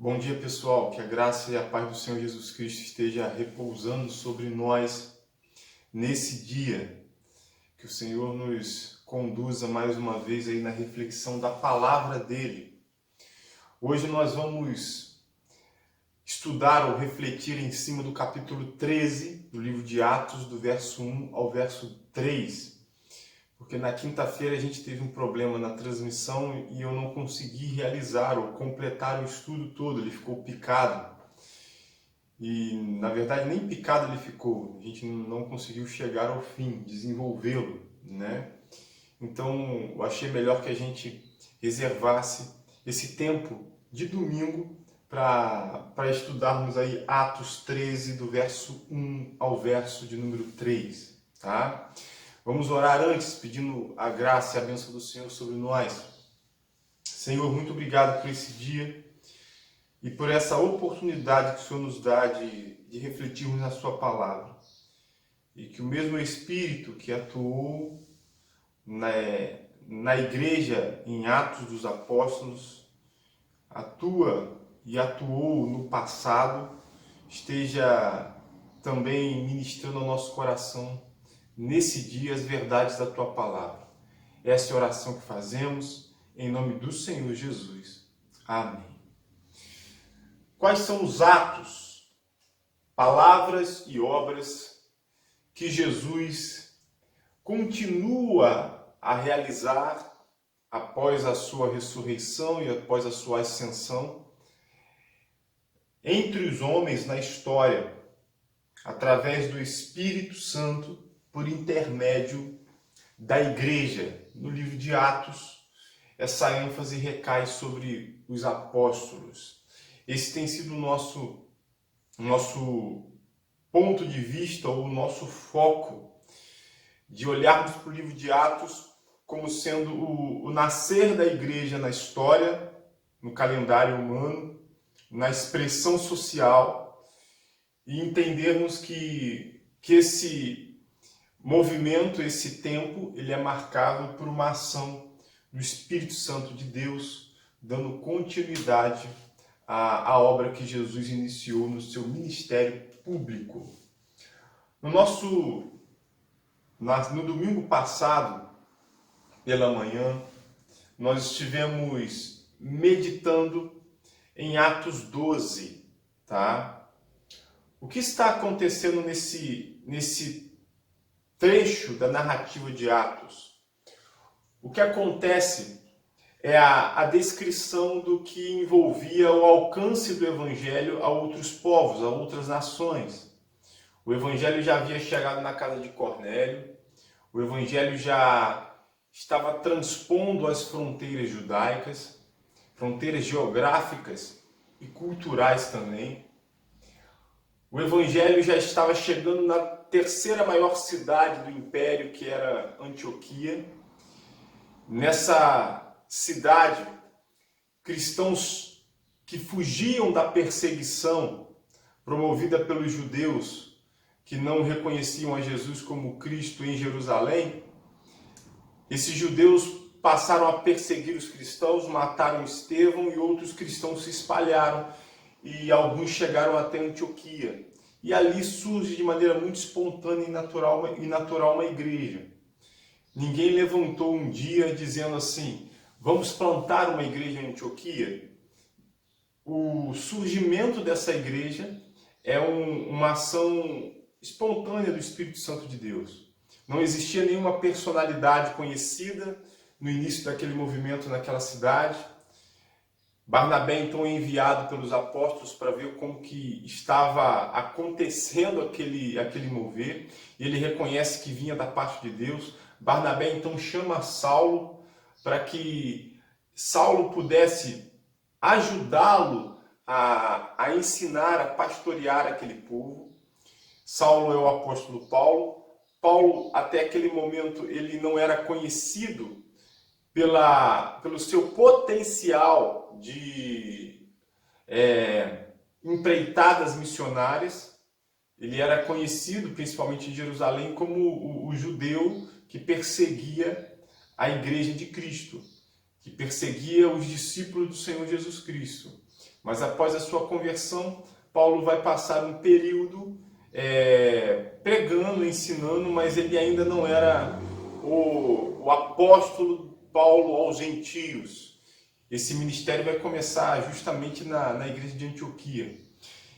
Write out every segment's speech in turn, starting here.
Bom dia, pessoal. Que a graça e a paz do Senhor Jesus Cristo esteja repousando sobre nós nesse dia. Que o Senhor nos conduza mais uma vez aí na reflexão da palavra dele. Hoje nós vamos estudar ou refletir em cima do capítulo 13 do livro de Atos, do verso 1 ao verso 3. Porque na quinta-feira a gente teve um problema na transmissão e eu não consegui realizar ou completar o estudo todo, ele ficou picado. E, na verdade, nem picado ele ficou, a gente não conseguiu chegar ao fim, desenvolvê-lo, né? Então, eu achei melhor que a gente reservasse esse tempo de domingo para estudarmos aí Atos 13, do verso 1 ao verso de número 3, tá? Vamos orar antes, pedindo a graça e a bênção do Senhor sobre nós. Senhor, muito obrigado por esse dia e por essa oportunidade que o Senhor nos dá de refletirmos na sua palavra. E que o mesmo Espírito que atuou na igreja em Atos dos Apóstolos, atua e atuou no passado, esteja também ministrando ao nosso coração nesse dia as verdades da tua palavra. Essa é a oração que fazemos em nome do Senhor Jesus. Amém. Quais são os atos, palavras e obras que Jesus continua a realizar após a sua ressurreição e após a sua ascensão entre os homens na história, através do Espírito Santo, por intermédio da igreja? No livro de Atos, essa ênfase recai sobre os apóstolos. Esse tem sido o nosso ponto de vista, ou o nosso foco, de olharmos para o livro de Atos como sendo o nascer da igreja na história, no calendário humano, na expressão social, e entendermos que esse movimento, esse tempo, ele é marcado por uma ação do Espírito Santo de Deus, dando continuidade à obra que Jesus iniciou no seu ministério público. No domingo passado, pela manhã, nós estivemos meditando em Atos 12, tá? O que está acontecendo nesse trecho da narrativa de Atos? O que acontece é a descrição do que envolvia o alcance do Evangelho a outros povos, a outras nações. O Evangelho já havia chegado na casa de Cornélio, o Evangelho já estava transpondo as fronteiras judaicas, fronteiras geográficas e culturais também. O Evangelho já estava chegando na terceira maior cidade do império, que era Antioquia. Nessa cidade, cristãos que fugiam da perseguição promovida pelos judeus, que não reconheciam a Jesus como Cristo em Jerusalém, esses judeus passaram a perseguir os cristãos, mataram Estevão e outros cristãos se espalharam e alguns chegaram até Antioquia. E ali surge de maneira muito espontânea e natural uma igreja. Ninguém levantou um dia dizendo assim: vamos plantar uma igreja em Antioquia. O surgimento dessa igreja é uma ação espontânea do Espírito Santo de Deus. Não existia nenhuma personalidade conhecida no início daquele movimento naquela cidade. Barnabé, então, é enviado pelos apóstolos para ver como que estava acontecendo aquele mover. Ele reconhece que vinha da parte de Deus. Barnabé, então, chama Saulo para que Saulo pudesse ajudá-lo a ensinar, a pastorear aquele povo. Saulo é o apóstolo Paulo. Paulo, até aquele momento, ele não era conhecido pelo seu potencial de empreitadas missionárias. Ele era conhecido, principalmente em Jerusalém, como o judeu que perseguia a igreja de Cristo, que perseguia os discípulos do Senhor Jesus Cristo. Mas após a sua conversão, Paulo vai passar um período pregando, ensinando, mas ele ainda não era o apóstolo Paulo aos gentios. Esse ministério vai começar justamente na igreja de Antioquia.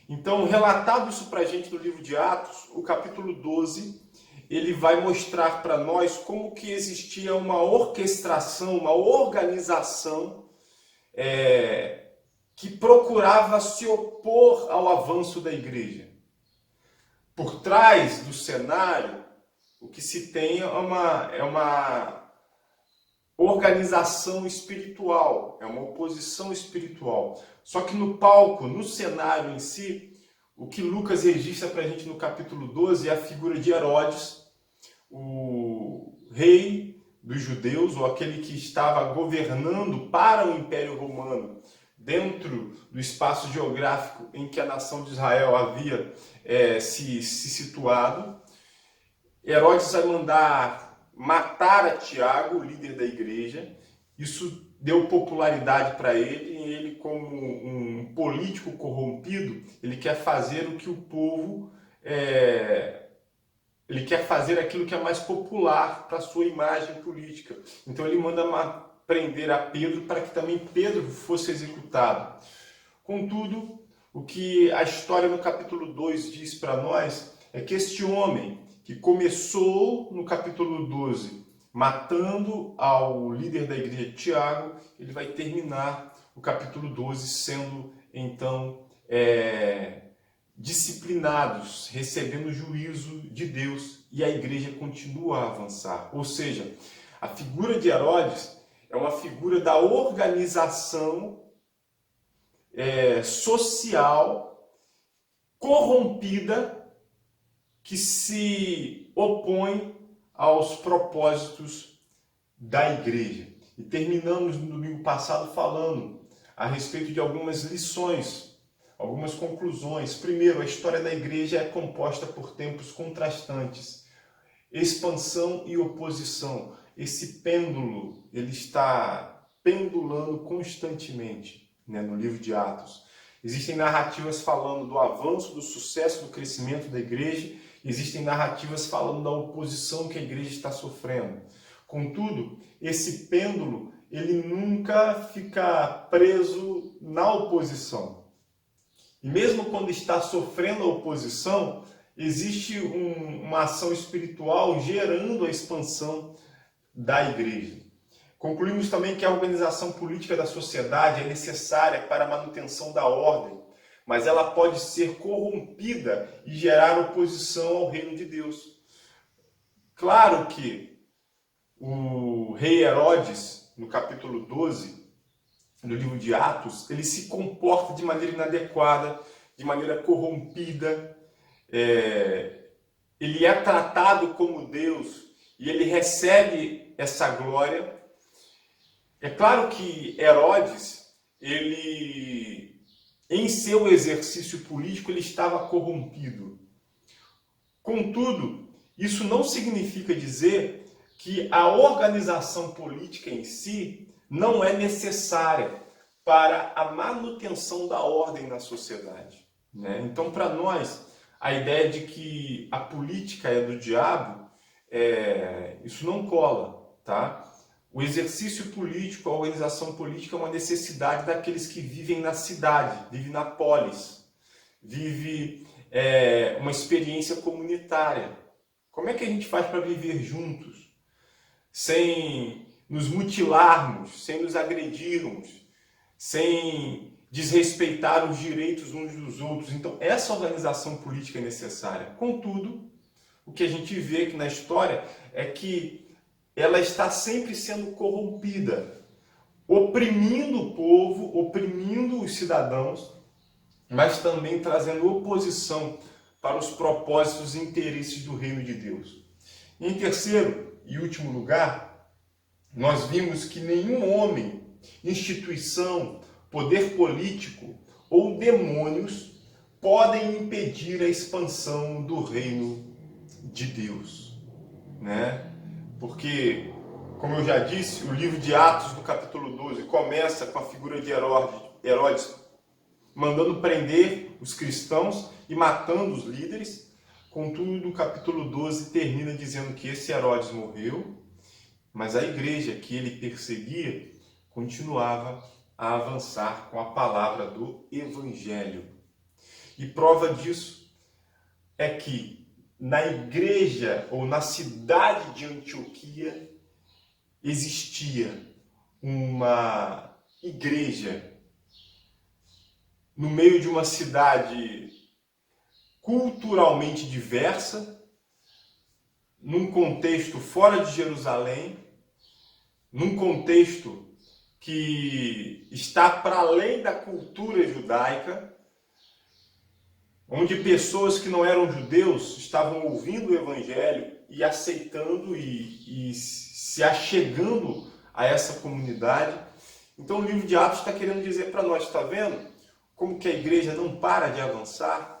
Então, relatado isso para a gente no livro de Atos, o capítulo 12, ele vai mostrar para nós como que existia uma orquestração, uma organização que procurava se opor ao avanço da igreja. Por trás do cenário, o que se tem é uma organização espiritual, é uma oposição espiritual. Só que no palco, no cenário em si, o que Lucas registra para a gente no capítulo 12 é a figura de Herodes, o rei dos judeus, ou aquele que estava governando para o Império Romano, dentro do espaço geográfico em que a nação de Israel havia se situado. Herodes vai mandar matar a Tiago, o líder da igreja. Isso deu popularidade para ele, e ele, como um político corrompido, ele quer fazer o que o povo... ele quer fazer aquilo que é mais popular para a sua imagem política. Então ele manda prender a Pedro para que também Pedro fosse executado. Contudo, o que a história no capítulo 2 diz para nós é que este homem que começou no capítulo 12 matando ao líder da igreja Tiago, ele vai terminar o capítulo 12 sendo então disciplinados, recebendo o juízo de Deus, e a igreja continua a avançar. Ou seja, a figura de Herodes é uma figura da organização social corrompida que se opõe aos propósitos da igreja. E terminamos no domingo passado falando a respeito de algumas lições, algumas conclusões. Primeiro, a história da igreja é composta por tempos contrastantes, expansão e oposição. Esse pêndulo, ele está pendulando constantemente, no livro de Atos. Existem narrativas falando do avanço, do sucesso, do crescimento da igreja. Existem narrativas falando da oposição que a igreja está sofrendo. Contudo, esse pêndulo, ele nunca fica preso na oposição. E mesmo quando está sofrendo a oposição, existe uma ação espiritual gerando a expansão da igreja. Concluímos também que a organização política da sociedade é necessária para a manutenção da ordem, mas ela pode ser corrompida e gerar oposição ao reino de Deus. Claro que o rei Herodes, no capítulo 12, no livro de Atos, ele se comporta de maneira inadequada, de maneira corrompida, ele é tratado como Deus e ele recebe essa glória. É claro que Herodes, ele, em seu exercício político, ele estava corrompido. Contudo, isso não significa dizer que a organização política em si não é necessária para a manutenção da ordem na sociedade, Então, para nós, a ideia de que a política é do diabo, isso não cola, tá? O exercício político, a organização política é uma necessidade daqueles que vivem na cidade, vivem na polis, vivem uma experiência comunitária. Como é que a gente faz para viver juntos, sem nos mutilarmos, sem nos agredirmos, sem desrespeitar os direitos uns dos outros? Então, essa organização política é necessária. Contudo, o que a gente vê aqui na história é que ela está sempre sendo corrompida, oprimindo o povo, oprimindo os cidadãos, mas também trazendo oposição para os propósitos e interesses do reino de Deus. E em terceiro e último lugar, nós vimos que nenhum homem, instituição, poder político ou demônios podem impedir a expansão do reino de Deus, Porque, como eu já disse, o livro de Atos, no capítulo 12, começa com a figura de Herodes mandando prender os cristãos e matando os líderes. Contudo, o capítulo 12 termina dizendo que esse Herodes morreu, mas a igreja que ele perseguia continuava a avançar com a palavra do Evangelho. E prova disso é que na igreja ou na cidade de Antioquia existia uma igreja no meio de uma cidade culturalmente diversa, num contexto fora de Jerusalém, num contexto que está para além da cultura judaica, onde pessoas que não eram judeus estavam ouvindo o Evangelho e aceitando e se achegando a essa comunidade. Então o livro de Atos está querendo dizer para nós, está vendo como que a igreja não para de avançar?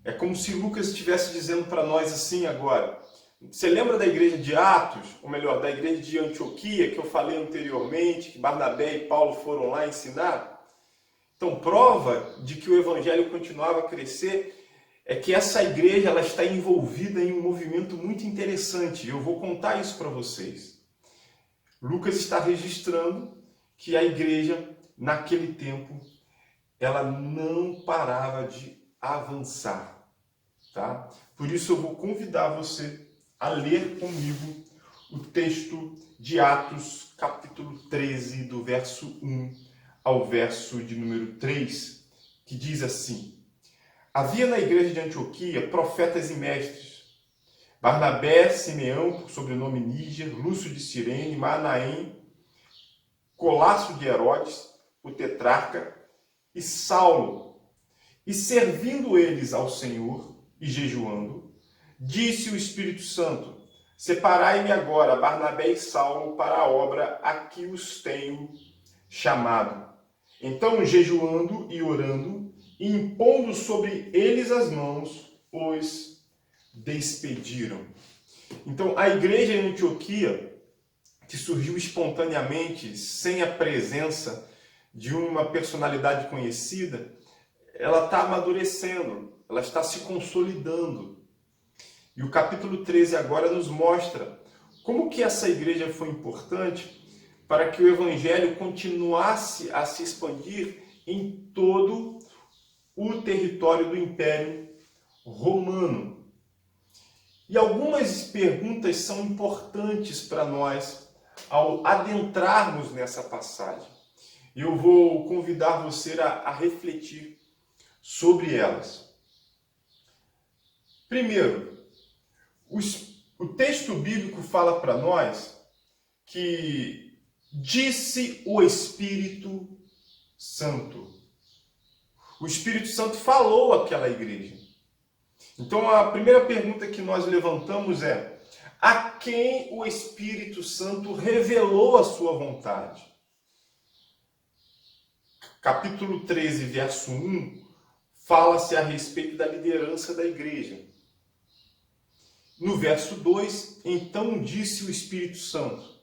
É como se Lucas estivesse dizendo para nós assim agora. Você lembra da igreja de Atos, ou melhor, da igreja de Antioquia, que eu falei anteriormente, que Barnabé e Paulo foram lá ensinar? Então, prova de que o evangelho continuava a crescer é que essa igreja ela está envolvida em um movimento muito interessante. Eu vou contar isso para vocês. Lucas está registrando que a igreja, naquele tempo, ela não parava de avançar, tá? Por isso eu vou convidar você a ler comigo o texto de Atos, capítulo 13, do verso 1 ao verso de número 3, que diz assim: havia na igreja de Antioquia profetas e mestres, Barnabé, Simeão, por sobrenome Níger, Lúcio de Cirene, Manaém, Colasso de Herodes, o tetrarca, e Saulo. E servindo eles ao Senhor e jejuando, disse o Espírito Santo: separai-me agora Barnabé e Saulo para a obra a que os tenho chamado. Então, jejuando e orando, e impondo sobre eles as mãos, os despediram. Então, a igreja em Antioquia, que surgiu espontaneamente, sem a presença de uma personalidade conhecida, ela está amadurecendo, ela está se consolidando. E o capítulo 13 agora nos mostra como que essa igreja foi importante para que o evangelho continuasse a se expandir em todo o território do Império Romano. E algumas perguntas são importantes para nós ao adentrarmos nessa passagem. Eu vou convidar você a refletir sobre elas. Primeiro, o texto bíblico fala para nós que disse o Espírito Santo. O Espírito Santo falou àquela igreja. Então a primeira pergunta que nós levantamos é: a quem o Espírito Santo revelou a sua vontade? Capítulo 13, verso 1, fala-se a respeito da liderança da igreja. No verso 2, então disse o Espírito Santo.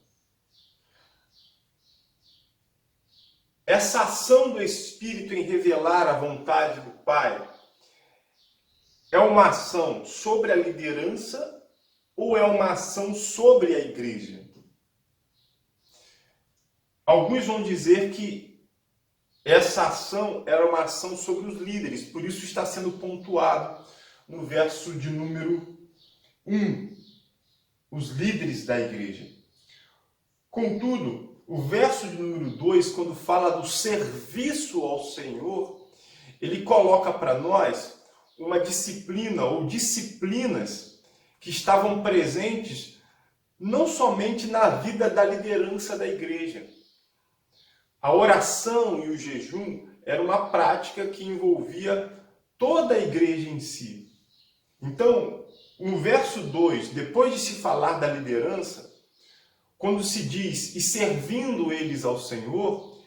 Essa ação do Espírito em revelar a vontade do Pai é uma ação sobre a liderança ou é uma ação sobre a igreja? Alguns vão dizer que essa ação era uma ação sobre os líderes, por isso está sendo pontuado no verso de número 1, os líderes da igreja. Contudo, o verso de número 2, quando fala do serviço ao Senhor, ele coloca para nós uma disciplina ou disciplinas que estavam presentes não somente na vida da liderança da igreja. A oração e o jejum era uma prática que envolvia toda a igreja em si. Então, no verso 2, depois de se falar da liderança, quando se diz, e servindo eles ao Senhor,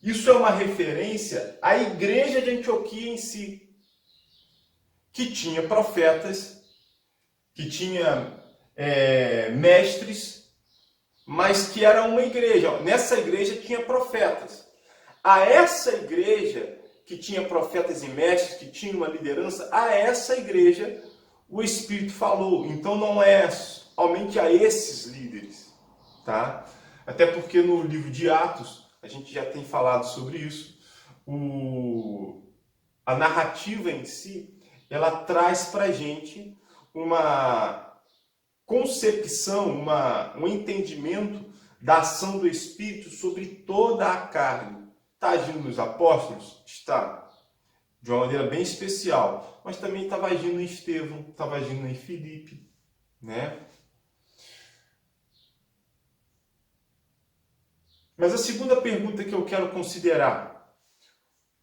isso é uma referência à igreja de Antioquia em si, que tinha profetas, que tinha mestres, mas que era uma igreja. Nessa igreja tinha profetas. A essa igreja que tinha profetas e mestres, que tinha uma liderança, a essa igreja o Espírito falou. Então não é somente a esses líderes, tá? Até porque no livro de Atos, a gente já tem falado sobre isso, a narrativa em si, ela traz para a gente uma concepção, um entendimento da ação do Espírito sobre toda a carne. Está agindo nos apóstolos? Está. De uma maneira bem especial. Mas também estava agindo em Estevão, estava agindo em Filipe, né? Mas a segunda pergunta que eu quero considerar: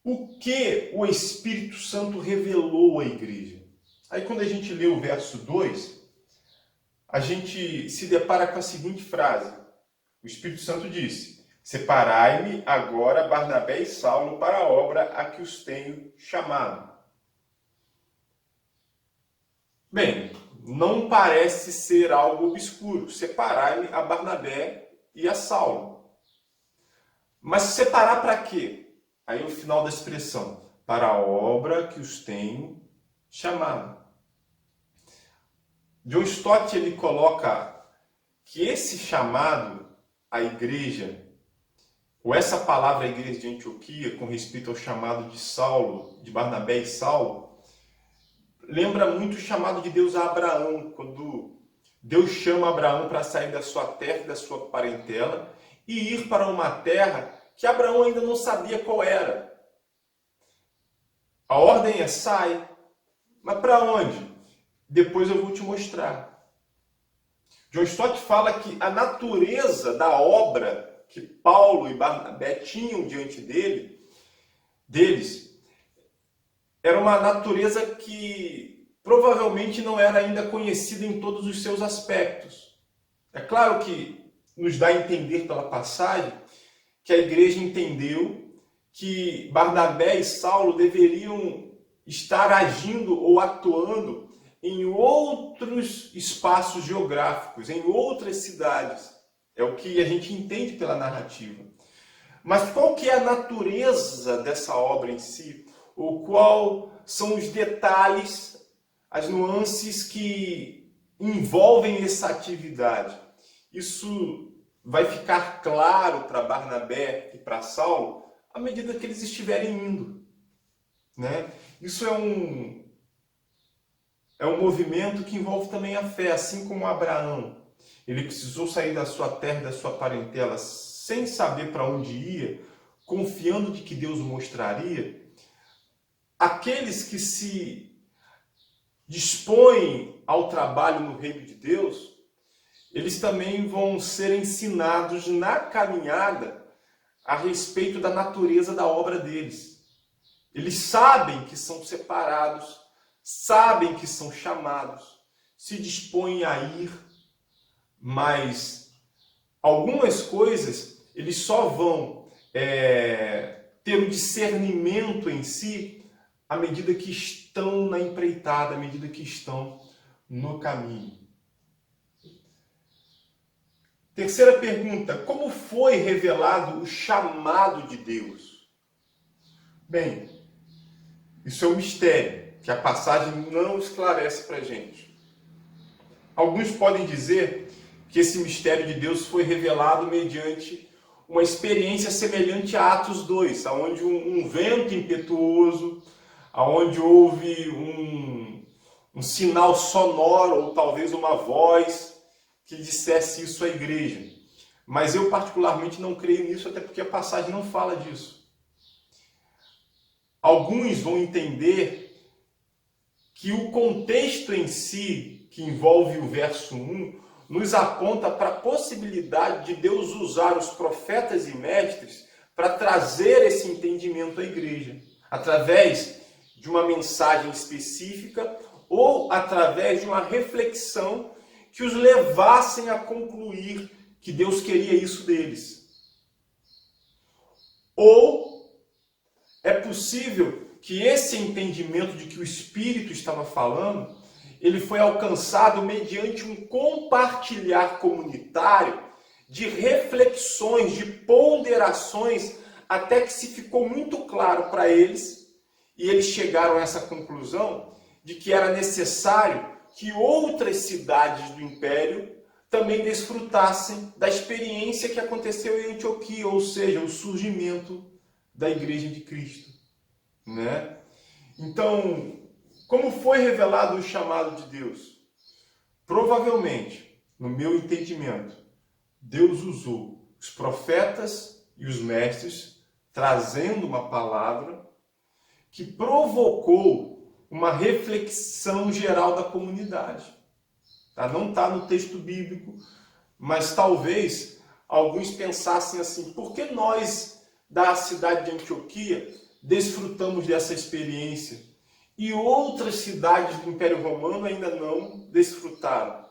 o que o Espírito Santo revelou à igreja? Aí quando a gente lê o verso 2, a gente se depara com a seguinte frase. O Espírito Santo disse: separai-me agora Barnabé e Saulo para a obra a que os tenho chamado. Bem, não parece ser algo obscuro. Separai-me a Barnabé e a Saulo. Mas separar para quê? Aí o final da expressão: para a obra que os tenho chamado. John Stott, ele coloca que esse chamado à igreja, ou essa palavra à igreja de Antioquia, com respeito ao chamado de Saulo, de Barnabé e Saulo, lembra muito o chamado de Deus a Abraão, quando Deus chama Abraão para sair da sua terra e da sua parentela e ir para uma terra que Abraão ainda não sabia qual era. A ordem é: sai. Mas para onde? Depois eu vou te mostrar. John Stott fala que a natureza da obra que Paulo e Barnabé tinham diante deles era uma natureza que provavelmente não era ainda conhecida em todos os seus aspectos. É claro que nos dá a entender pela passagem que a igreja entendeu que Barnabé e Saulo deveriam estar agindo ou atuando em outros espaços geográficos, em outras cidades. É o que a gente entende pela narrativa. Mas qual que é a natureza dessa obra em si? Ou qual são os detalhes, as nuances que envolvem essa atividade? Isso vai ficar claro para Barnabé e para Saulo à medida que eles estiverem indo, né? Isso é um movimento que envolve também a fé, assim como Abraão. Ele precisou sair da sua terra, da sua parentela, sem saber para onde ia, confiando de que Deus o mostraria. Aqueles que se dispõem ao trabalho no reino de Deus, eles também vão ser ensinados na caminhada a respeito da natureza da obra deles. Eles sabem que são separados, sabem que são chamados, se dispõem a ir, mas algumas coisas eles só vão ter o discernimento em si à medida que estão na empreitada, à medida que estão no caminho. Terceira pergunta: como foi revelado o chamado de Deus? Bem, isso é um mistério que a passagem não esclarece para a gente. Alguns podem dizer que esse mistério de Deus foi revelado mediante uma experiência semelhante a Atos 2, onde um vento impetuoso, onde houve um sinal sonoro, ou talvez uma voz que dissesse isso à igreja. Mas eu particularmente não creio nisso, até porque a passagem não fala disso. Alguns vão entender que o contexto em si, que envolve o verso 1, nos aponta para a possibilidade de Deus usar os profetas e mestres para trazer esse entendimento à igreja, através de uma mensagem específica ou através de uma reflexão que os levassem a concluir que Deus queria isso deles. Ou é possível que esse entendimento de que o Espírito estava falando, ele foi alcançado mediante um compartilhar comunitário de reflexões, de ponderações até que se ficou muito claro para eles, e eles chegaram a essa conclusão, de que era necessário que outras cidades do Império também desfrutassem da experiência que aconteceu em Antioquia, ou seja, o surgimento da Igreja de Cristo, né? Então, como foi revelado o chamado de Deus? Provavelmente, no meu entendimento, Deus usou os profetas e os mestres trazendo uma palavra que provocou uma reflexão geral da comunidade. Tá? Não está no texto bíblico, mas talvez alguns pensassem assim: por que nós da cidade de Antioquia desfrutamos dessa experiência e outras cidades do Império Romano ainda não desfrutaram?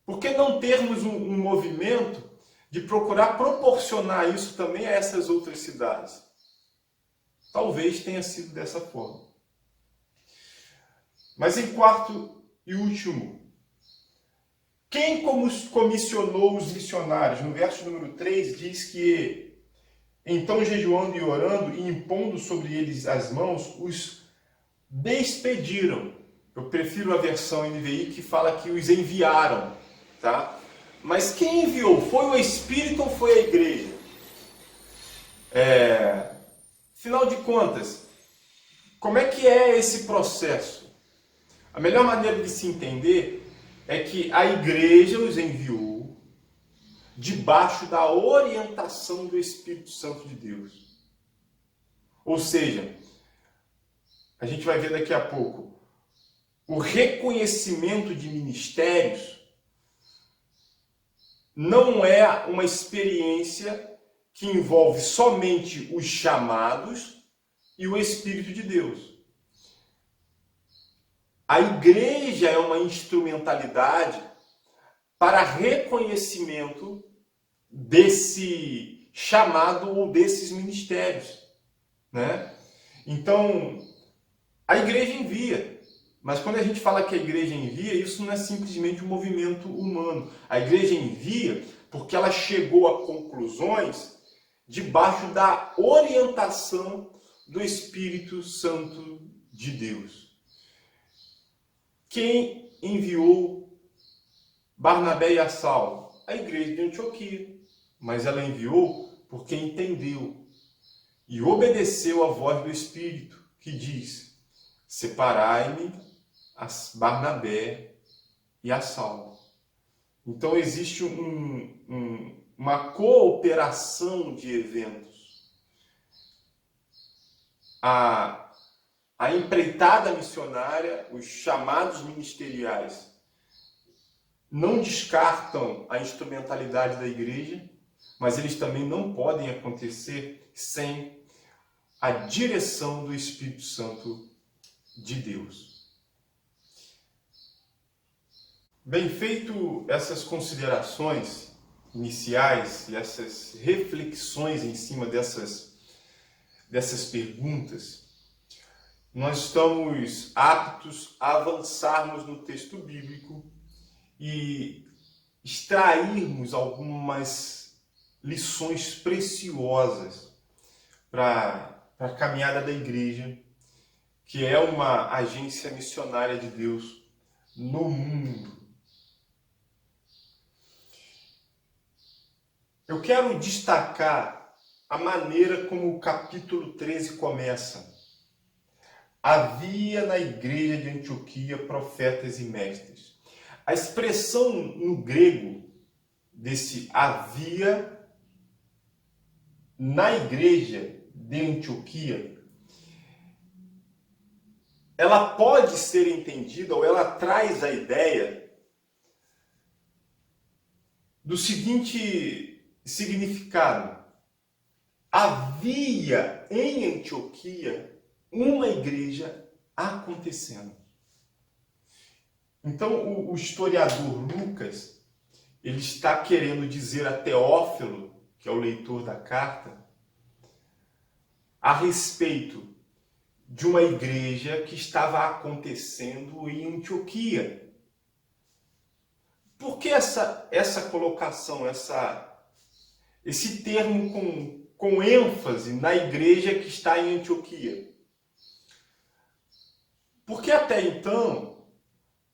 Por que não termos um movimento de procurar proporcionar isso também a essas outras cidades? Talvez tenha sido dessa forma. Mas em quarto e último, quem comissionou os missionários? No verso número 3 diz que então jejuando e orando e impondo sobre eles as mãos, os despediram. Eu prefiro a versão NVI que fala que os enviaram, tá? Mas quem enviou? Foi o Espírito ou foi a igreja? Afinal de contas, como é que é esse processo? A melhor maneira de se entender é que a igreja os enviou debaixo da orientação do Espírito Santo de Deus. Ou seja, a gente vai ver daqui a pouco, o reconhecimento de ministérios não é uma experiência que envolve somente os chamados e o Espírito de Deus. A igreja é uma instrumentalidade para reconhecimento desse chamado ou desses ministérios, né? Então, a igreja envia. Mas quando a gente fala que a igreja envia, isso não é simplesmente um movimento humano. A igreja envia porque ela chegou a conclusões debaixo da orientação do Espírito Santo de Deus. Quem enviou Barnabé e a Saulo? A igreja de Antioquia. Mas ela enviou porque entendeu e obedeceu à voz do Espírito, que diz: separai-me a Barnabé e a Saulo. Então existe uma cooperação de eventos. A empreitada missionária, os chamados ministeriais, não descartam a instrumentalidade da igreja, mas eles também não podem acontecer sem a direção do Espírito Santo de Deus. Bem, feito essas considerações iniciais e essas reflexões em cima dessas perguntas, nós estamos aptos a avançarmos no texto bíblico e extrairmos algumas lições preciosas para a caminhada da igreja, que é uma agência missionária de Deus no mundo. Eu quero destacar a maneira como o capítulo 13 começa. Havia na igreja de Antioquia profetas e mestres. A expressão no grego desse havia na igreja de Antioquia, ela pode ser entendida, ou ela traz a ideia do seguinte significado: havia em Antioquia uma igreja acontecendo. Então o historiador Lucas, ele está querendo dizer a Teófilo, que é o leitor da carta, a respeito de uma igreja que estava acontecendo em Antioquia. Por que essa colocação, esse termo com ênfase na igreja que está em Antioquia. Porque até então,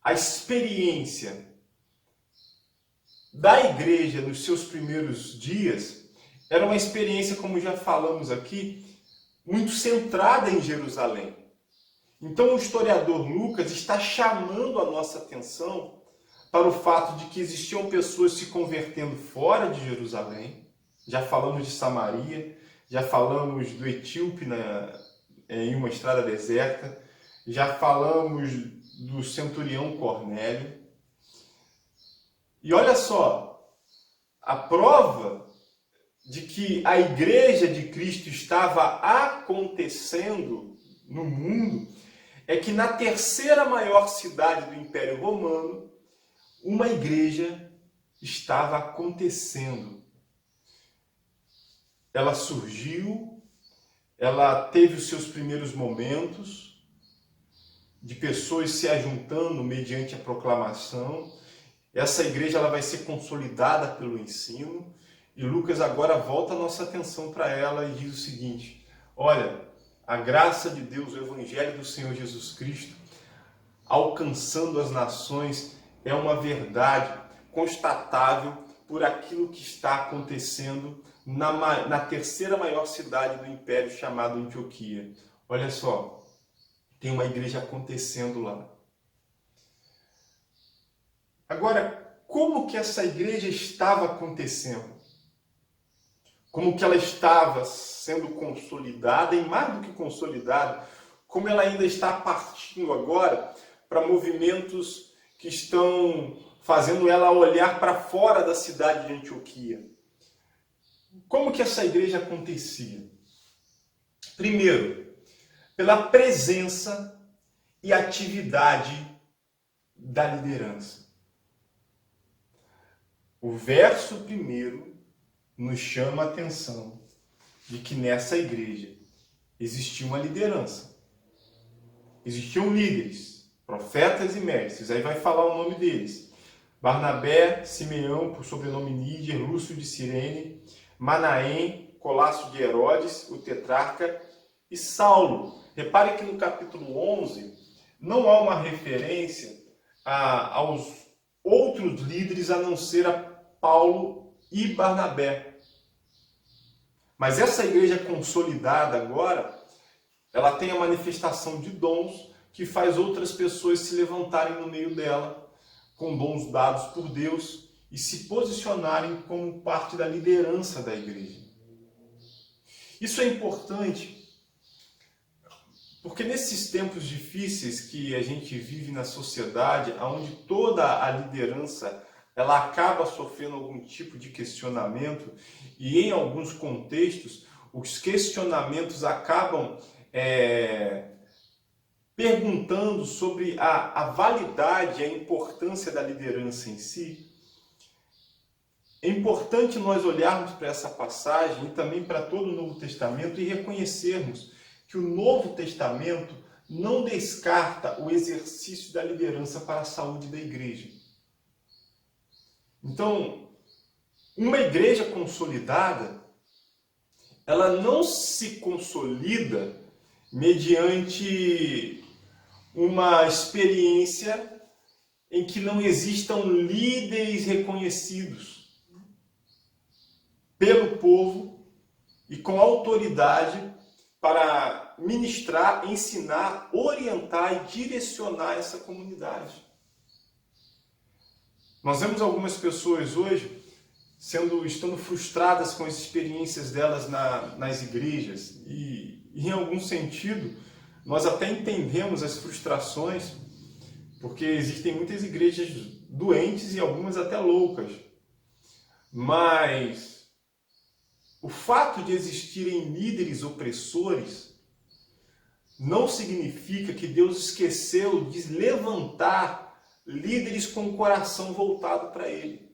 a experiência da igreja nos seus primeiros dias era uma experiência, como já falamos aqui, muito centrada em Jerusalém. Então o historiador Lucas está chamando a nossa atenção para o fato de que existiam pessoas se convertendo fora de Jerusalém. Já falamos de Samaria, já falamos do etíope em uma estrada deserta, já falamos do centurião Cornélio. E olha só, a prova de que a igreja de Cristo estava acontecendo no mundo é que na terceira maior cidade do Império Romano, uma igreja estava acontecendo. Ela surgiu, ela teve os seus primeiros momentos de pessoas se ajuntando mediante a proclamação. Essa igreja ela vai ser consolidada pelo ensino. E Lucas agora volta a nossa atenção para ela e diz o seguinte: olha, a graça de Deus, o Evangelho do Senhor Jesus Cristo, alcançando as nações, é uma verdade constatável por aquilo que está acontecendo na terceira maior cidade do império, chamada Antioquia. Olha só, tem uma igreja acontecendo lá. Agora, como que essa igreja estava acontecendo? Como que ela estava sendo consolidada, e mais do que consolidada, como ela ainda está partindo agora para movimentos que estão fazendo ela olhar para fora da cidade de Antioquia. Como que essa igreja acontecia? Primeiro, pela presença e atividade da liderança. O verso primeiro nos chama a atenção de que nessa igreja existia uma liderança. Existiam líderes, profetas e mestres. Aí vai falar o nome deles: Barnabé, Simeão, por sobrenome Níger, Lúcio de Cirene, Manaém, Colácio de Herodes, o tetrarca, e Saulo. Repare que no capítulo 11 não há uma referência aos outros líderes a não ser a Paulo e Barnabé. Mas essa igreja consolidada agora, ela tem a manifestação de dons que faz outras pessoas se levantarem no meio dela, com dons dados por Deus, e se posicionarem como parte da liderança da igreja. Isso é importante, porque nesses tempos difíceis que a gente vive na sociedade, onde toda a liderança ela acaba sofrendo algum tipo de questionamento, e em alguns contextos os questionamentos acabam perguntando sobre a validade e a importância da liderança em si. É importante nós olharmos para essa passagem e também para todo o Novo Testamento e reconhecermos que o Novo Testamento não descarta o exercício da liderança para a saúde da igreja. Então, uma igreja consolidada, ela não se consolida mediante uma experiência em que não existam líderes reconhecidos pelo povo e com autoridade para ministrar, ensinar, orientar e direcionar essa comunidade. Nós vemos algumas pessoas hoje estando frustradas com as experiências delas nas igrejas e, em algum sentido, nós até entendemos as frustrações, porque existem muitas igrejas doentes e algumas até loucas. Mas o fato de existirem líderes opressores não significa que Deus esqueceu de levantar líderes com o coração voltado para Ele.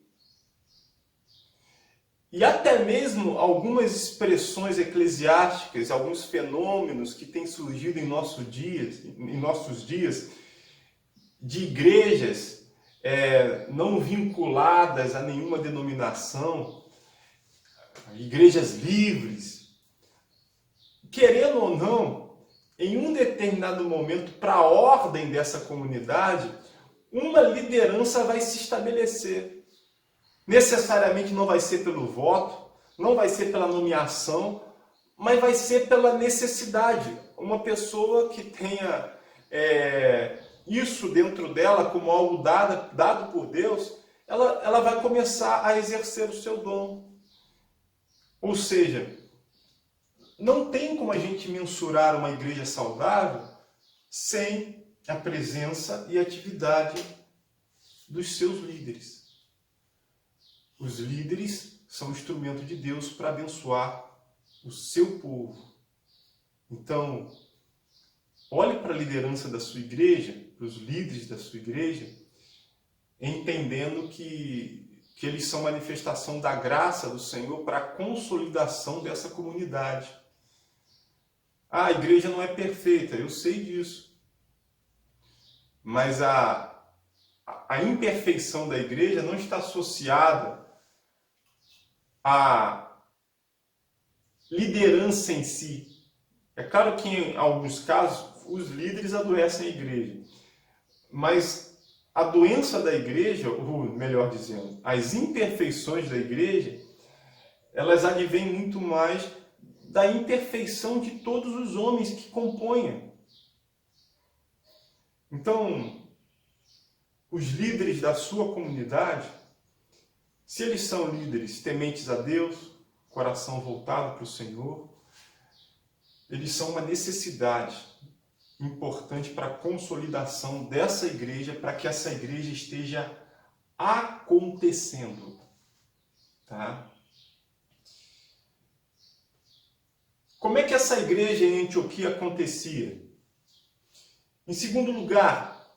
E até mesmo algumas expressões eclesiásticas, alguns fenômenos que têm surgido em nossos dias, de igrejas não vinculadas a nenhuma denominação, igrejas livres, querendo ou não, em um determinado momento, para a ordem dessa comunidade, uma liderança vai se estabelecer. Necessariamente não vai ser pelo voto, não vai ser pela nomeação, mas vai ser pela necessidade. Uma pessoa que tenha isso dentro dela como algo dado por Deus, ela vai começar a exercer o seu dom. Ou seja, não tem como a gente mensurar uma igreja saudável sem a presença e atividade dos seus líderes. Os líderes são instrumento de Deus para abençoar o seu povo. Então, olhe para a liderança da sua igreja, para os líderes da sua igreja, entendendo que eles são manifestação da graça do Senhor para a consolidação dessa comunidade. A igreja não é perfeita, eu sei disso. Mas a imperfeição da igreja não está associada à liderança em si. É claro que em alguns casos os líderes adoecem a igreja, mas a doença da igreja, ou melhor dizendo, as imperfeições da igreja, elas advêm muito mais da imperfeição de todos os homens que compõem. Então, os líderes da sua comunidade, se eles são líderes tementes a Deus, coração voltado para o Senhor, eles são uma necessidade importante para a consolidação dessa igreja, para que essa igreja esteja acontecendo. Tá? Como é que essa igreja em Antioquia acontecia? Em segundo lugar,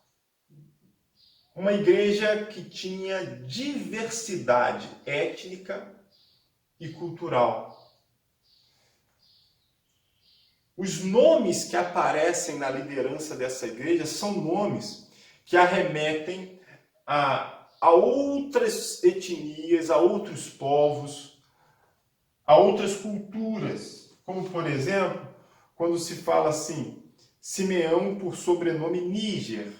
uma igreja que tinha diversidade étnica e cultural. Os nomes que aparecem na liderança dessa igreja são nomes que arremetem a outras etnias, a outros povos, a outras culturas. Como, por exemplo, quando se fala assim, Simeão por sobrenome Níger.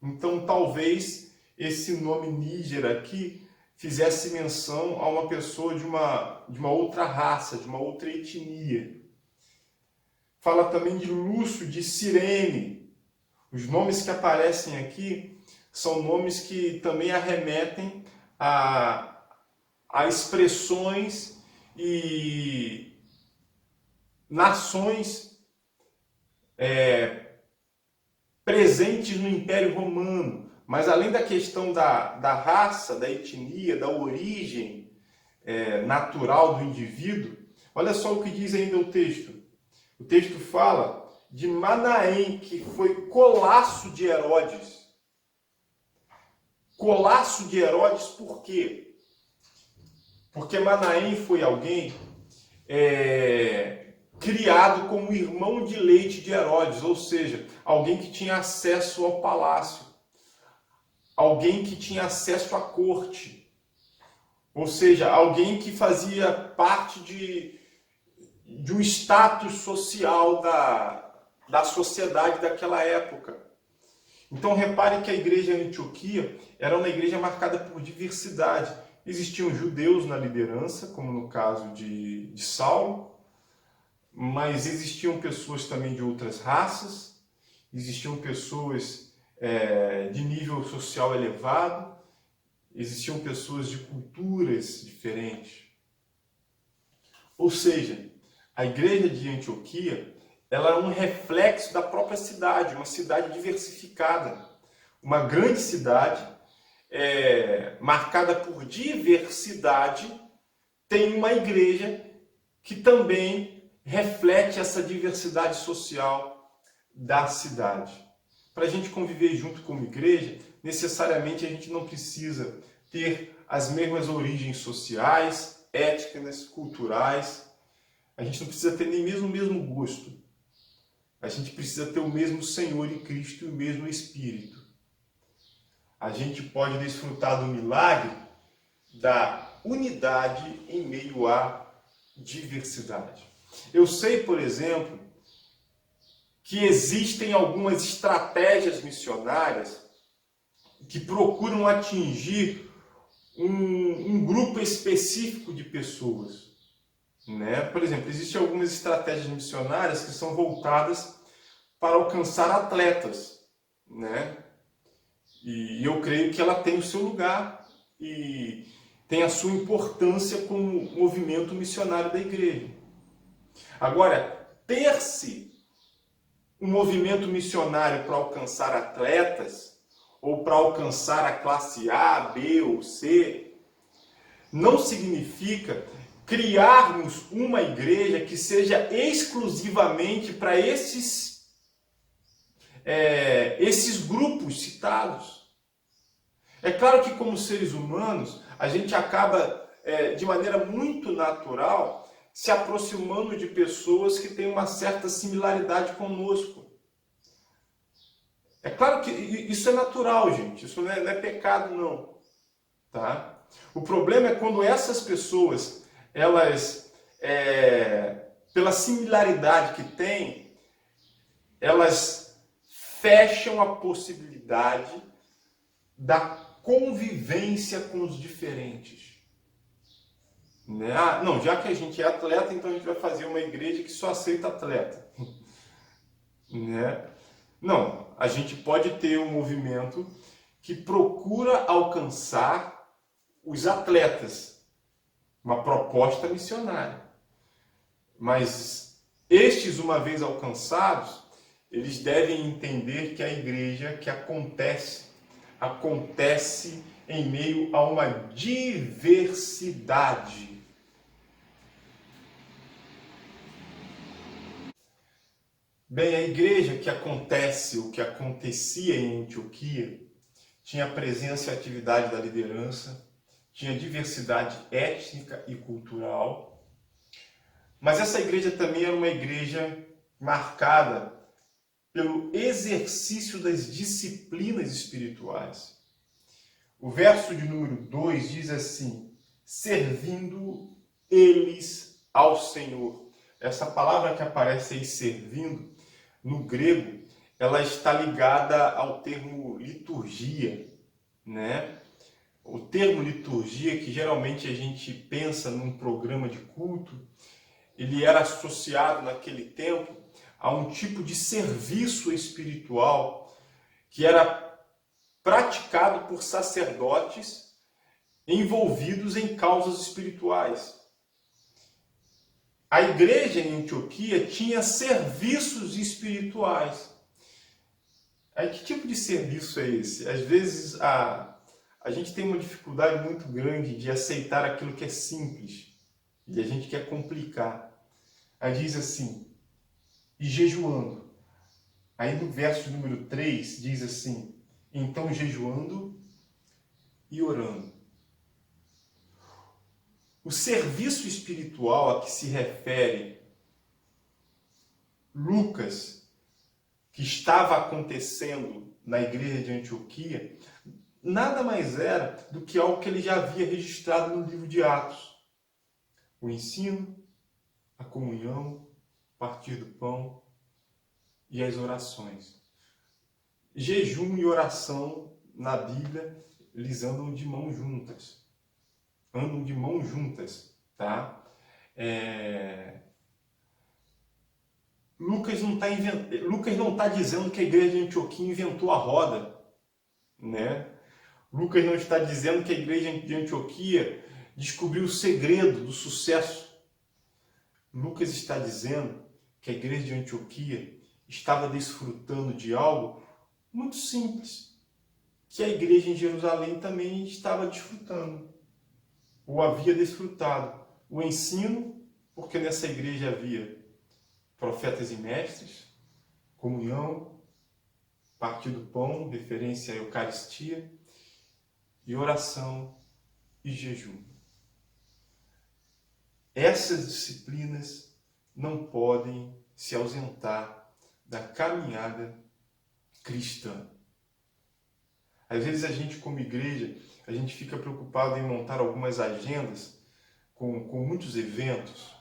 Então, talvez esse nome Níger aqui fizesse menção a uma pessoa de uma outra raça, de uma outra etnia. Fala também de Lúcio, de Cirene. Os nomes que aparecem aqui são nomes que também arremetem a expressões e nações presentes no Império Romano. Mas além da questão da raça, da etnia, da origem natural do indivíduo, olha só o que diz ainda o texto. O texto fala de Manaém, que foi colasso de Herodes. Colasso de Herodes por quê? Porque Manaém foi alguém criado como irmão de leite de Herodes, ou seja, alguém que tinha acesso ao palácio, alguém que tinha acesso à corte, ou seja, alguém que fazia parte de um status social da sociedade daquela época. Então repare que a igreja em Antioquia era uma igreja marcada por diversidade. Existiam judeus na liderança, como no caso de Saulo, mas existiam pessoas também de outras raças, existiam pessoas de nível social elevado, existiam pessoas de culturas diferentes. Ou seja, a igreja de Antioquia, ela é um reflexo da própria cidade, uma cidade diversificada, uma grande cidade marcada por diversidade, tem uma igreja que também reflete essa diversidade social da cidade. Para a gente conviver junto como igreja, necessariamente a gente não precisa ter as mesmas origens sociais, étnicas, culturais. A gente não precisa ter nem mesmo o mesmo gosto. A gente precisa ter o mesmo Senhor em Cristo e o mesmo Espírito. A gente pode desfrutar do milagre da unidade em meio à diversidade. Eu sei, por exemplo, que existem algumas estratégias missionárias que procuram atingir um grupo específico de pessoas, né? Por exemplo, existem algumas estratégias missionárias que são voltadas para alcançar atletas, né? E eu creio que ela tem o seu lugar e tem a sua importância como movimento missionário da igreja. Agora, ter-se um movimento missionário para alcançar atletas ou para alcançar a classe A, B ou C, não significa criarmos uma igreja que seja exclusivamente para esses grupos citados. É claro que como seres humanos, a gente acaba, de maneira muito natural, se aproximando de pessoas que têm uma certa similaridade conosco. É claro que isso é natural, gente. Isso não é pecado, não. Tá? O problema é quando essas pessoas, elas, pela similaridade que têm, elas fecham a possibilidade da convivência com os diferentes. Né? Ah, não, já que a gente é atleta, então a gente vai fazer uma igreja que só aceita atleta. Né? Não, a gente pode ter um movimento que procura alcançar os atletas, uma proposta missionária. Mas estes, uma vez alcançados, eles devem entender que a igreja que acontece em meio a uma diversidade. Bem, a igreja que acontece, o que acontecia em Antioquia, tinha presença e atividade da liderança, tinha diversidade étnica e cultural, mas essa igreja também era uma igreja marcada pelo exercício das disciplinas espirituais. O verso de número 2 diz assim: servindo eles ao Senhor. Essa palavra que aparece aí, servindo, no grego, ela está ligada ao termo liturgia, né? O termo liturgia, que geralmente a gente pensa num programa de culto, ele era associado naquele tempo a um tipo de serviço espiritual que era praticado por sacerdotes envolvidos em causas espirituais. A igreja em Antioquia tinha serviços espirituais. Aí, que tipo de serviço é esse? Às vezes a gente tem uma dificuldade muito grande de aceitar aquilo que é simples e a gente quer complicar. Aí diz assim, e jejuando. Aí no verso número 3 diz assim, então jejuando e orando. O serviço espiritual a que se refere Lucas, que estava acontecendo na igreja de Antioquia, nada mais era do que algo que ele já havia registrado no livro de Atos. O ensino, a comunhão, partir do pão e as orações. Jejum e oração na Bíblia, eles andam de mãos juntas. Andam de mãos juntas, tá? Lucas não está dizendo que a igreja de Antioquia inventou a roda, né? Lucas não está dizendo que a igreja de Antioquia descobriu o segredo do sucesso. Lucas está dizendo que a igreja de Antioquia estava desfrutando de algo muito simples, que a igreja em Jerusalém também estava desfrutando, ou havia desfrutado. O ensino, porque nessa igreja havia profetas e mestres, comunhão, partir do pão, referência à Eucaristia, e oração e jejum. Essas disciplinas não podem se ausentar da caminhada cristã. Às vezes a gente, como igreja, a gente fica preocupado em montar algumas agendas com muitos eventos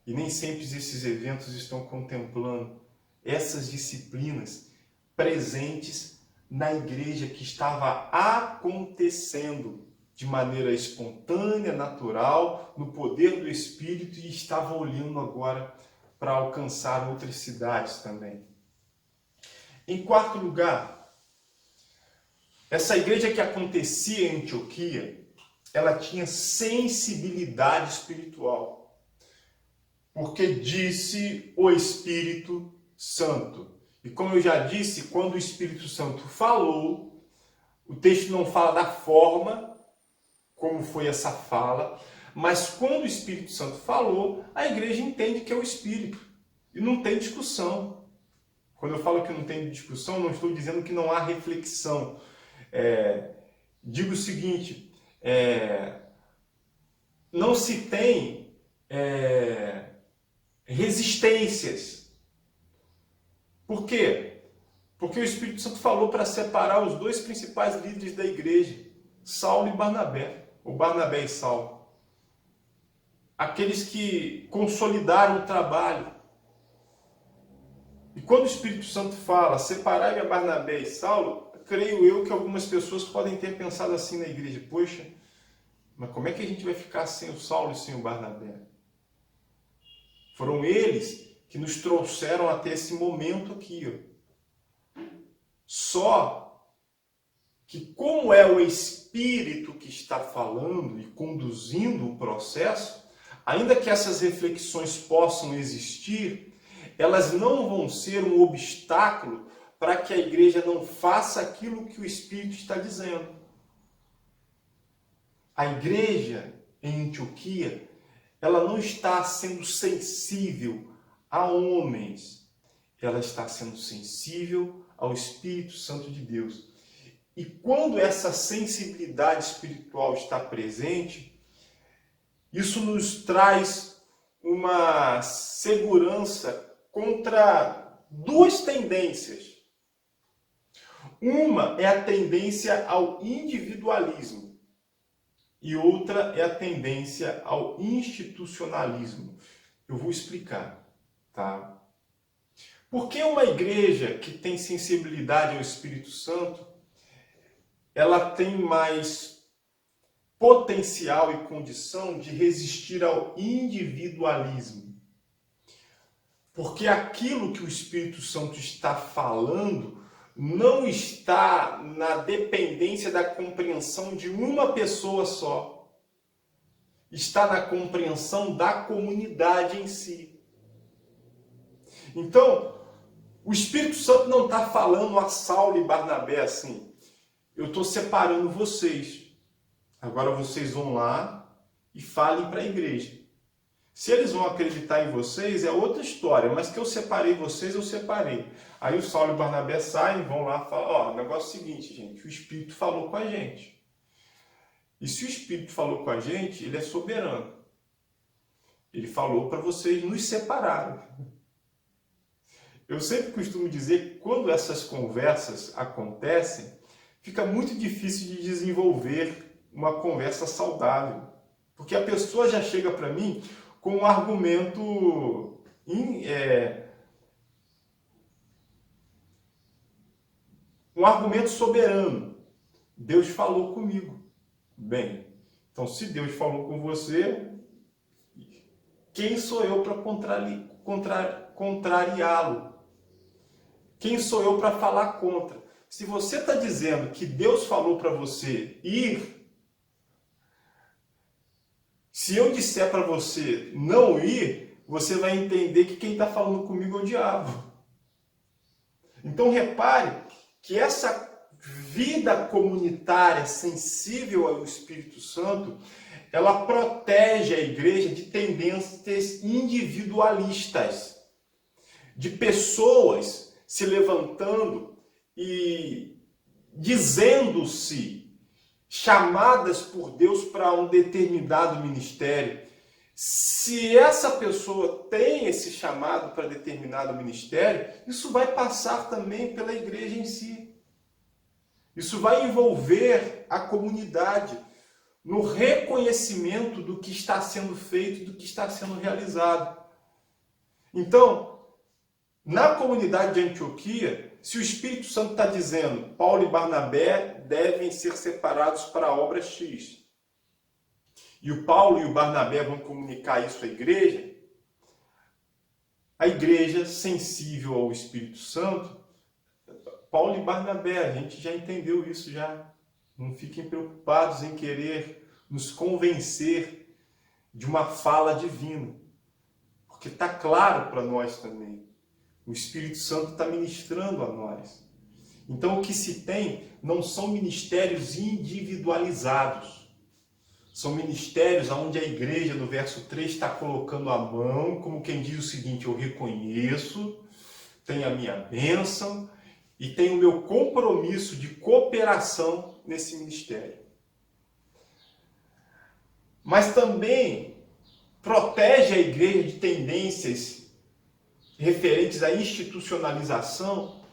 E nem sempre esses eventos estão contemplando essas disciplinas presentes na igreja que estava acontecendo de maneira espontânea, natural, no poder do Espírito, e estava olhando agora para alcançar outras cidades também. Em quarto lugar, essa igreja que acontecia em Antioquia, ela tinha sensibilidade espiritual, porque disse o Espírito Santo. E como eu já disse, quando o Espírito Santo falou, o texto não fala da forma como foi essa fala, mas quando o Espírito Santo falou, a igreja entende que é o Espírito. E não tem discussão. Quando eu falo que não tem discussão, não estou dizendo que não há reflexão. Digo o seguinte, não se tem resistências. Por quê? Porque o Espírito Santo falou para separar os dois principais líderes da igreja, Saulo e Barnabé, ou Barnabé e Saulo. Aqueles que consolidaram o trabalho. E quando o Espírito Santo fala, separai-me a Barnabé e Saulo, creio eu que algumas pessoas podem ter pensado assim na igreja, poxa, mas como é que a gente vai ficar sem o Saulo e sem o Barnabé? Foram eles que nos trouxeram até esse momento aqui. Só que como é o Espírito que está falando e conduzindo o processo, ainda que essas reflexões possam existir, elas não vão ser um obstáculo para que a igreja não faça aquilo que o Espírito está dizendo. A igreja em Antioquia, ela não está sendo sensível a homens, ela está sendo sensível ao Espírito Santo de Deus. E quando essa sensibilidade espiritual está presente, isso nos traz uma segurança contra duas tendências. Uma é a tendência ao individualismo e outra é a tendência ao institucionalismo. Eu vou explicar, tá? Porque uma igreja que tem sensibilidade ao Espírito Santo, ela tem mais potencial e condição de resistir ao individualismo. Porque aquilo que o Espírito Santo está falando não está na dependência da compreensão de uma pessoa só. Está na compreensão da comunidade em si. Então, o Espírito Santo não está falando a Saulo e Barnabé assim, eu estou separando vocês. Agora vocês vão lá e falem para a igreja. Se eles vão acreditar em vocês, é outra história. Mas que eu separei vocês, eu separei. Aí o Saulo e o Barnabé saem, vão lá e falam, o negócio é o seguinte, gente, o Espírito falou com a gente. E se o Espírito falou com a gente, ele é soberano. Ele falou para vocês nos separarem. Eu sempre costumo dizer que quando essas conversas acontecem, fica muito difícil de desenvolver uma conversa saudável. Porque a pessoa já chega para mim com um argumento soberano. Deus falou comigo. Bem, então se Deus falou com você, quem sou eu para contrariá-lo? Quem sou eu para falar contra? Se você está dizendo que Deus falou para você ir, se eu disser para você não ir, você vai entender que quem está falando comigo é o diabo. Então repare que essa vida comunitária sensível ao Espírito Santo, ela protege a igreja de tendências individualistas, de pessoas se levantando e dizendo-se chamadas por Deus para um determinado ministério. Se essa pessoa tem esse chamado para determinado ministério, isso vai passar também pela igreja em si. Isso vai envolver a comunidade no reconhecimento do que está sendo feito, do que está sendo realizado. Então, na comunidade de Antioquia, se o Espírito Santo está dizendo Paulo e Barnabé devem ser separados para a obra X, e o Paulo e o Barnabé vão comunicar isso à igreja, a igreja sensível ao Espírito Santo, Paulo e Barnabé, a gente já entendeu isso já. Não fiquem preocupados em querer nos convencer de uma fala divina, porque está claro para nós também. O Espírito Santo está ministrando a nós. Então o que se tem não são ministérios individualizados. São ministérios onde a igreja, no verso 3, está colocando a mão, como quem diz o seguinte: eu reconheço, tenho a minha bênção e tenho o meu compromisso de cooperação nesse ministério. Mas também protege a igreja de tendências referentes à institucionalização,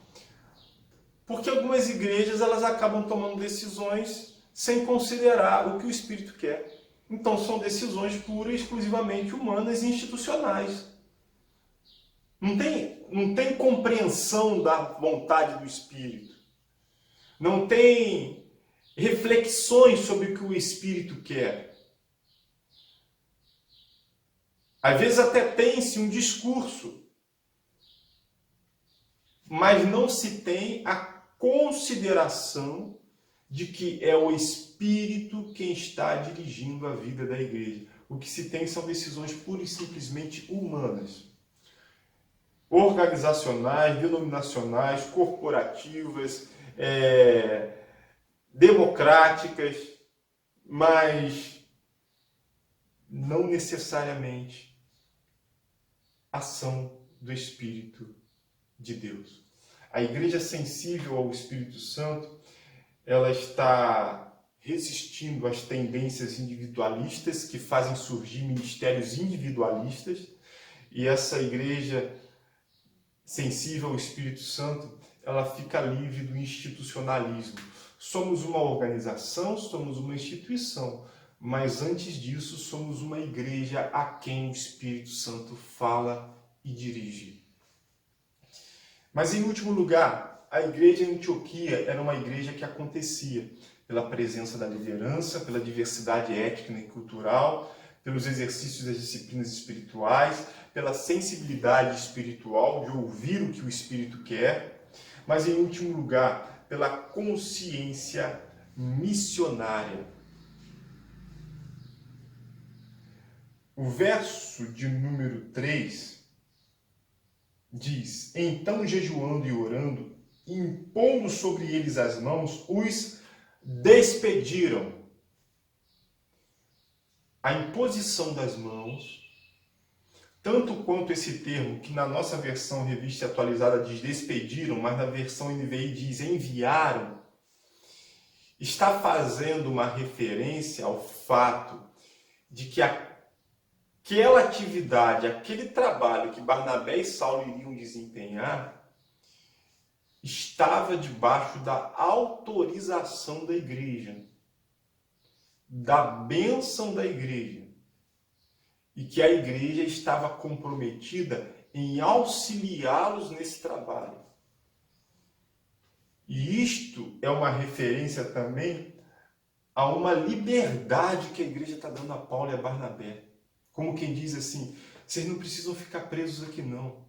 porque algumas igrejas elas acabam tomando decisões sem considerar o que o Espírito quer. Então são decisões pura e exclusivamente humanas e institucionais. Não tem compreensão da vontade do Espírito. Não tem reflexões sobre o que o Espírito quer. Às vezes até tem-se um discurso, mas não se tem a consideração de que é o Espírito quem está dirigindo a vida da igreja. O que se tem são decisões pura e simplesmente humanas, organizacionais, denominacionais, corporativas, democráticas, mas não necessariamente ação do Espírito de Deus. A igreja sensível ao Espírito Santo, ela está resistindo às tendências individualistas que fazem surgir ministérios individualistas, e essa igreja sensível ao Espírito Santo, ela fica livre do institucionalismo. Somos uma organização, somos uma instituição, mas antes disso somos uma igreja a quem o Espírito Santo fala e dirige. Mas em último lugar, a igreja em Antioquia era uma igreja que acontecia pela presença da liderança, pela diversidade étnica e cultural, pelos exercícios das disciplinas espirituais, pela sensibilidade espiritual de ouvir o que o Espírito quer, mas em último lugar, pela consciência missionária. O verso de número 3 diz: então jejuando e orando, impondo sobre eles as mãos, os despediram. A imposição das mãos, tanto quanto esse termo, que na nossa versão revista atualizada diz despediram, mas na versão NVI diz enviaram, está fazendo uma referência ao fato de que aquela atividade, aquele trabalho que Barnabé e Saulo iriam desempenhar, estava debaixo da autorização da igreja, da bênção da igreja, e que a igreja estava comprometida em auxiliá-los nesse trabalho. E isto é uma referência também a uma liberdade que a igreja está dando a Paulo e a Barnabé. Como quem diz assim: vocês não precisam ficar presos aqui não.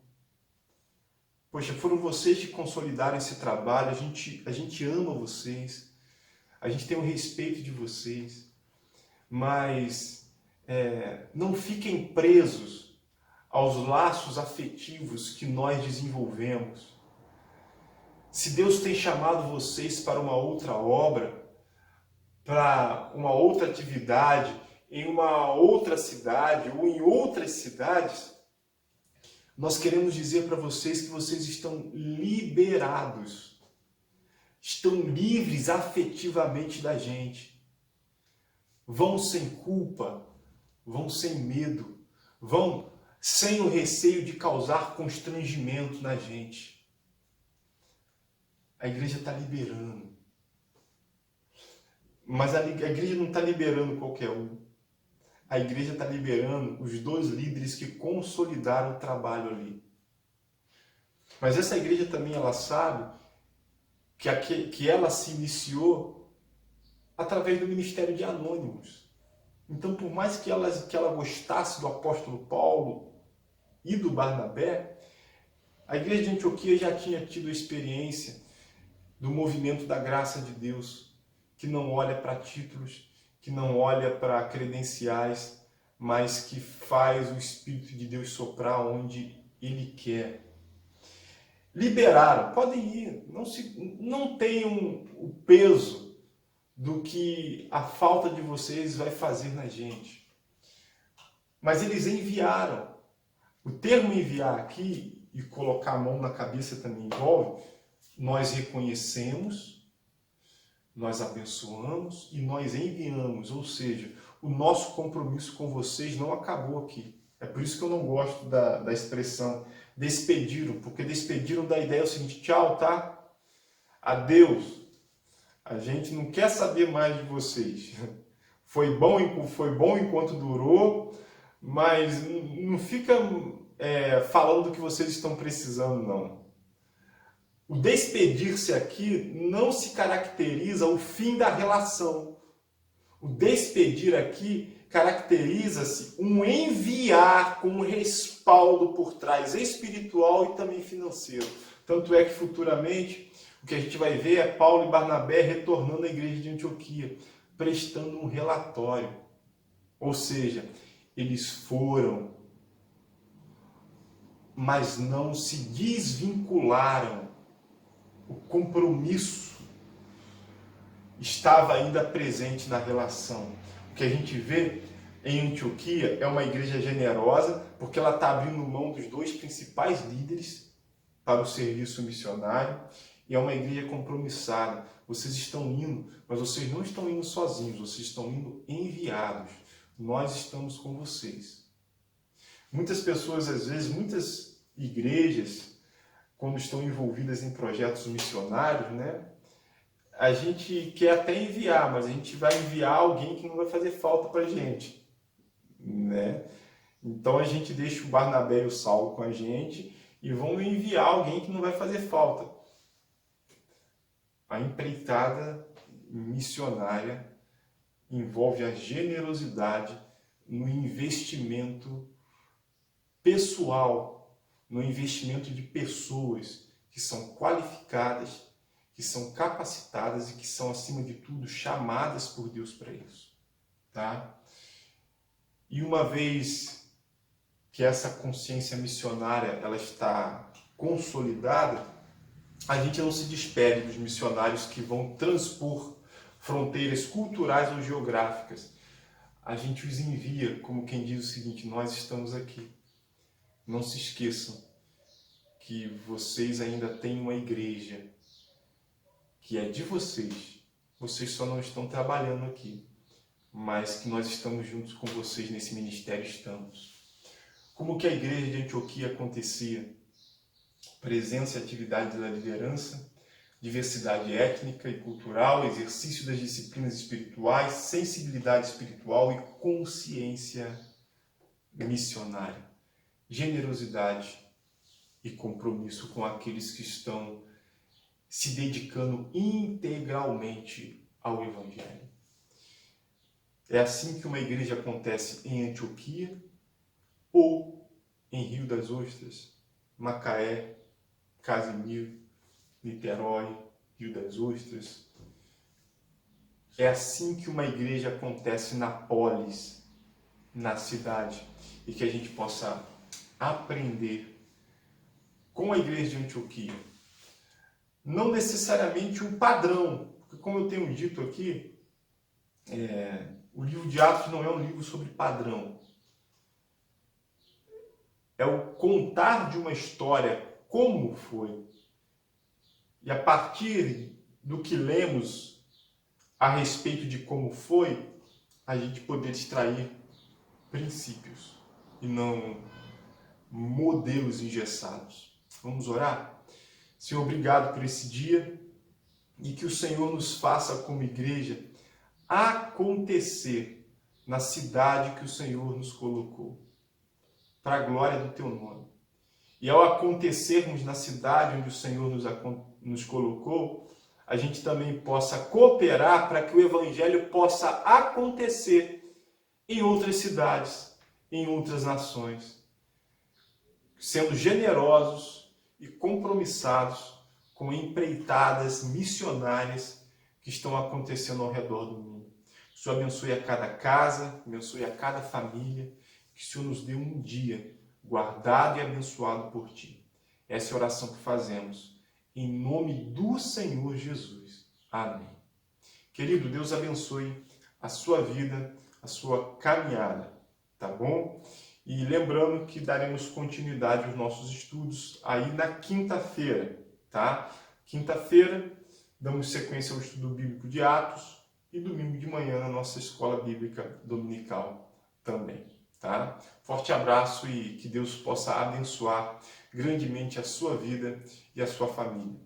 Poxa, foram vocês que consolidaram esse trabalho, a gente ama vocês, a gente tem um respeito de vocês, mas não fiquem presos aos laços afetivos que nós desenvolvemos. Se Deus tem chamado vocês para uma outra obra, para uma outra atividade, em uma outra cidade ou em outras cidades, nós queremos dizer para vocês que vocês estão liberados, estão livres afetivamente da gente. Vão sem culpa, vão sem medo, vão sem o receio de causar constrangimento na gente. A igreja está liberando. Mas a igreja não está liberando qualquer um. a igreja está liberando os 2 líderes que consolidaram o trabalho ali. Mas essa igreja também, ela sabe que ela se iniciou através do ministério de anônimos. Então, por mais que ela gostasse do apóstolo Paulo e do Barnabé, a igreja de Antioquia já tinha tido a experiência do movimento da graça de Deus, que não olha para títulos, que não olha para credenciais, mas que faz o Espírito de Deus soprar onde Ele quer. Liberaram, podem ir, não tenham o peso do que a falta de vocês vai fazer na gente. Mas eles enviaram. O termo enviar aqui e colocar a mão na cabeça também envolve, nós reconhecemos, nós abençoamos e nós enviamos, ou seja, o nosso compromisso com vocês não acabou aqui. É por isso que eu não gosto da expressão despediram, porque despediram da ideia o seguinte: tchau, tá? Adeus. A gente não quer saber mais de vocês. Foi bom enquanto durou, mas não fica falando do que vocês estão precisando, não. O despedir-se aqui não se caracteriza o fim da relação. O despedir aqui caracteriza-se um enviar com um respaldo por trás, espiritual e também financeiro. Tanto é que futuramente o que a gente vai ver é Paulo e Barnabé retornando à igreja de Antioquia, prestando um relatório. Ou seja, eles foram, mas não se desvincularam. O compromisso estava ainda presente na relação. O que a gente vê em Antioquia é uma igreja generosa, porque ela está abrindo mão dos 2 principais líderes para o serviço missionário, e é uma igreja compromissada. Vocês estão indo, mas vocês não estão indo sozinhos, vocês estão indo enviados. Nós estamos com vocês. Muitas pessoas, às vezes, muitas igrejas, quando estão envolvidas em projetos missionários, né? A gente quer até enviar, mas a gente vai enviar alguém que não vai fazer falta para a gente, né? Então a gente deixa o Barnabé e o Saulo com a gente e vamos enviar alguém que não vai fazer falta. A empreitada missionária envolve a generosidade no investimento pessoal, no investimento de pessoas que são qualificadas, que são capacitadas e que são, acima de tudo, chamadas por Deus para isso. Tá? E uma vez que essa consciência missionária ela está consolidada, a gente não se despede dos missionários que vão transpor fronteiras culturais ou geográficas. A gente os envia, como quem diz o seguinte: nós estamos aqui. Não se esqueçam que vocês ainda têm uma igreja que é de vocês. Vocês só não estão trabalhando aqui, mas que nós estamos juntos com vocês nesse ministério, estamos. Como que a igreja de Antioquia acontecia? Presença e atividade da liderança, diversidade étnica e cultural, exercício das disciplinas espirituais, sensibilidade espiritual e consciência missionária, generosidade e compromisso com aqueles que estão se dedicando integralmente ao Evangelho. É assim que uma igreja acontece em Antioquia ou em Rio das Ostras, Macaé, Casimiro, Niterói, Rio das Ostras. É assim que uma igreja acontece na polis, na cidade, e que a gente possa aprender com a igreja de Antioquia. Não necessariamente um padrão, porque como eu tenho dito aqui, o livro de Atos não é um livro sobre padrão. É o contar de uma história como foi. E a partir do que lemos a respeito de como foi, a gente poder extrair princípios e não modelos engessados. Vamos orar? Senhor, obrigado por esse dia e que o Senhor nos faça como igreja acontecer na cidade que o Senhor nos colocou, para a glória do teu nome. E ao acontecermos na cidade onde o Senhor nos colocou, a gente também possa cooperar para que o Evangelho possa acontecer em outras cidades, em outras nações, sendo generosos e compromissados com empreitadas missionárias que estão acontecendo ao redor do mundo. Que o Senhor abençoe a cada casa, abençoe a cada família, que o Senhor nos dê um dia guardado e abençoado por Ti. Essa é a oração que fazemos, em nome do Senhor Jesus. Amém. Querido, Deus abençoe a sua vida, a sua caminhada, tá bom? E lembrando que daremos continuidade aos nossos estudos aí na quinta-feira, tá? Quinta-feira, damos sequência ao estudo bíblico de Atos e domingo de manhã na nossa escola bíblica dominical também, tá? Forte abraço e que Deus possa abençoar grandemente a sua vida e a sua família.